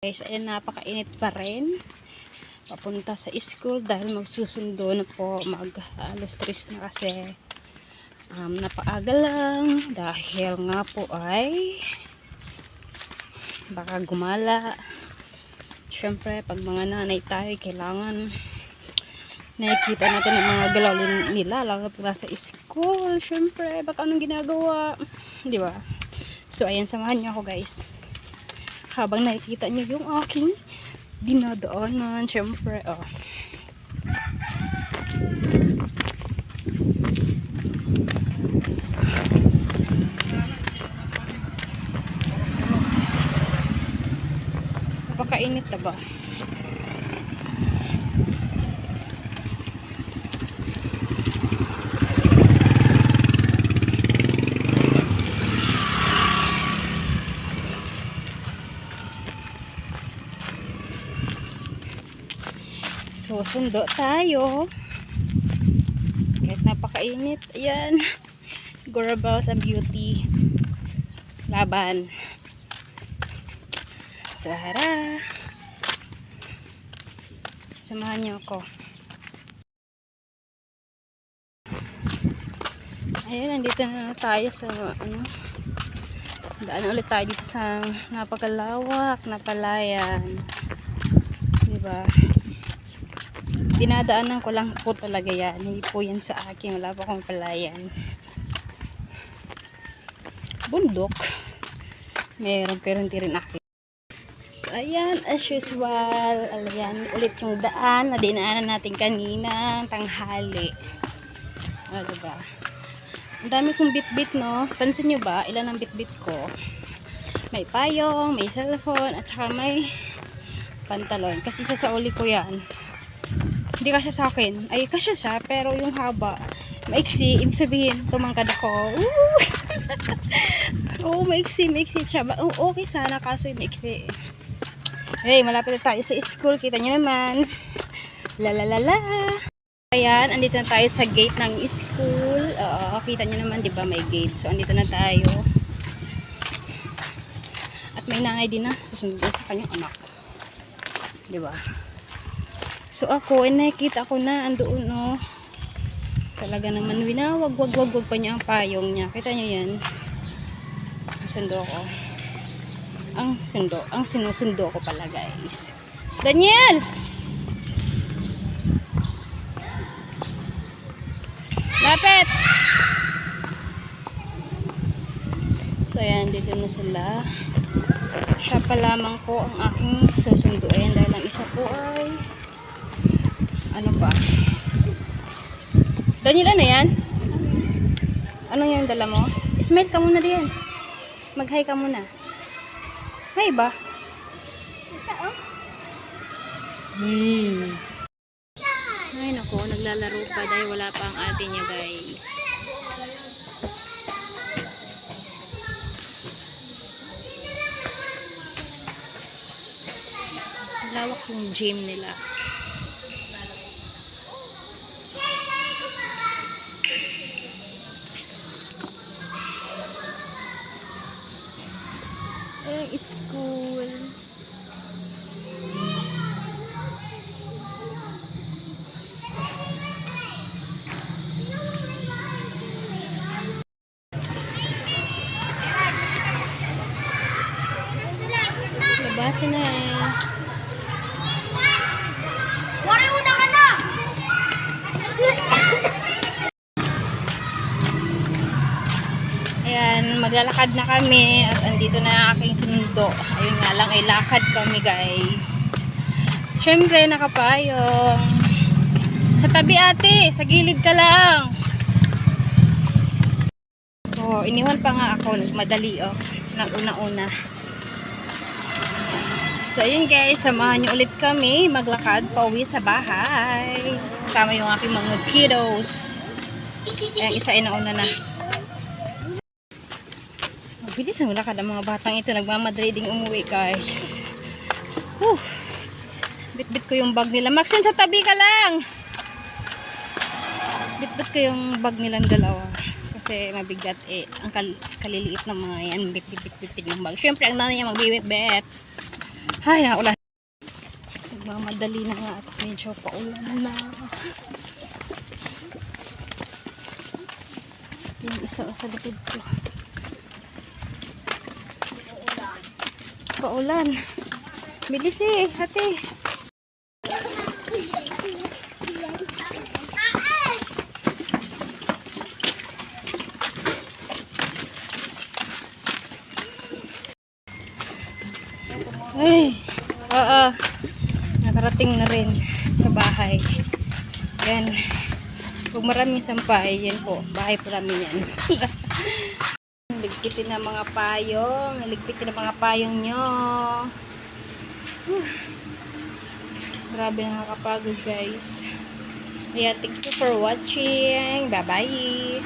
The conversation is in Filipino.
Guys, ayan, napakainit pa rin. Papunta sa school dahil magsusundo na po. Alas 3 na kasi. Napaaga lang dahil nga po ay baka gumala. Siyempre, pag mga nanay tayo, kailangan nakikita natin ang mga galaw nila, lalo na sa school. Siyempre, baka anong ginagawa, di ba? So, ayan, samahan niyo ako, guys. Habang nakikita niyo yung aking dinadaanan, siyempre, napakainit na ba? Susundo tayo kahit napakainit. Ayan, Gurabels and Beauty laban. Tara, samahan niyo ako. Ayan, nandito na tayo sa daan ulit tayo dito sa napakalawak na palayan, diba? Dinadaanan ko lang po talaga yan. Hindi po yan sa akin. Wala pa akong palayan. Bundok. Meron pero hindi rin akin. So, ayan. As usual. Ayan. Ulit yung daan na dinaanan natin kanina. Tanghali. Diba? Ang dami kong bit-bit, no? Pansin nyo ba? Ilan ang bit-bit ko? May payong, may cellphone, at saka may pantalon. Kasi sasauli ko yan. Hindi kasya sa akin. Ay, kasya siya, pero yung haba, maiksi. Ibig sabihin, tumangkad ako. Oo, maiksi siya. Okay sana, kaso yung maiksi. Hey, malapit na tayo sa school. Kita nyo naman. Lalalala. Ayan, andito na tayo sa gate ng school. Kita nyo naman, di ba, may gate. So, andito na tayo. At may nanay din na susunod sa kanyang anak. Di ba? So ako, nakikita ko na andoon, no. Talaga naman winawag, wag pa niya ang payong niya. Kita niyo yan. Sundo ko. Ang sinusundo ko pala, guys. Daniel! Lapit! So ayan, dito na sila. Siya pa lamang po ang aking susunduin dahil ang isa po ay ano ba? Daniel, ano yan? Ano yan dala mo? Smile ka muna diyan. Mag-hi ka muna. Hi ba? Ay naku, naglalaro pa dahil wala pa ang ate niya, guys. Lawak yung gym nila. School. Labasan na eh. Wari una ka na! Ayan, maglalakad na kami at andito na ang aking sinundo. Ayun nga lang, ay lakad kami, guys. Siyempre, nakapayong. Sa tabi, ate. Sa gilid ka lang. Oh, iniwan pa nga ako. Madali, nang una-una. So, ayun, guys. Samahan nyo ulit kami maglakad pauwi sa bahay. Kasama yung aking mga kiddos. Ayan, isa ay nauna na. Bilis ang lakad ang mga batang ito. Nagmamadali ding umuwi, guys. Bit-bit ko yung bag nila. Maxine, sa tabi ka lang. Bit-bit ko yung bag nilang dalawa. Kasi mabigat ang kaliliit ng mga yan. Bit-bit ng bag. Siyempre, ang nanay niya magbibit-bet. Ay, naulan. Nagmamadali na nga at medyo paulan na. Yung isa sa likod ko. Paulan. Bilis eh, ate. Ay, oo. Nakarating na rin sa bahay. Yan. Kung maraming sampay, yan po. Bahay po namin yan. Ligpitin na mga payong. Ligpit yun ang mga payong nyo. Grabe nakakapagod guys. Yeah, thank you for watching. Bye-bye.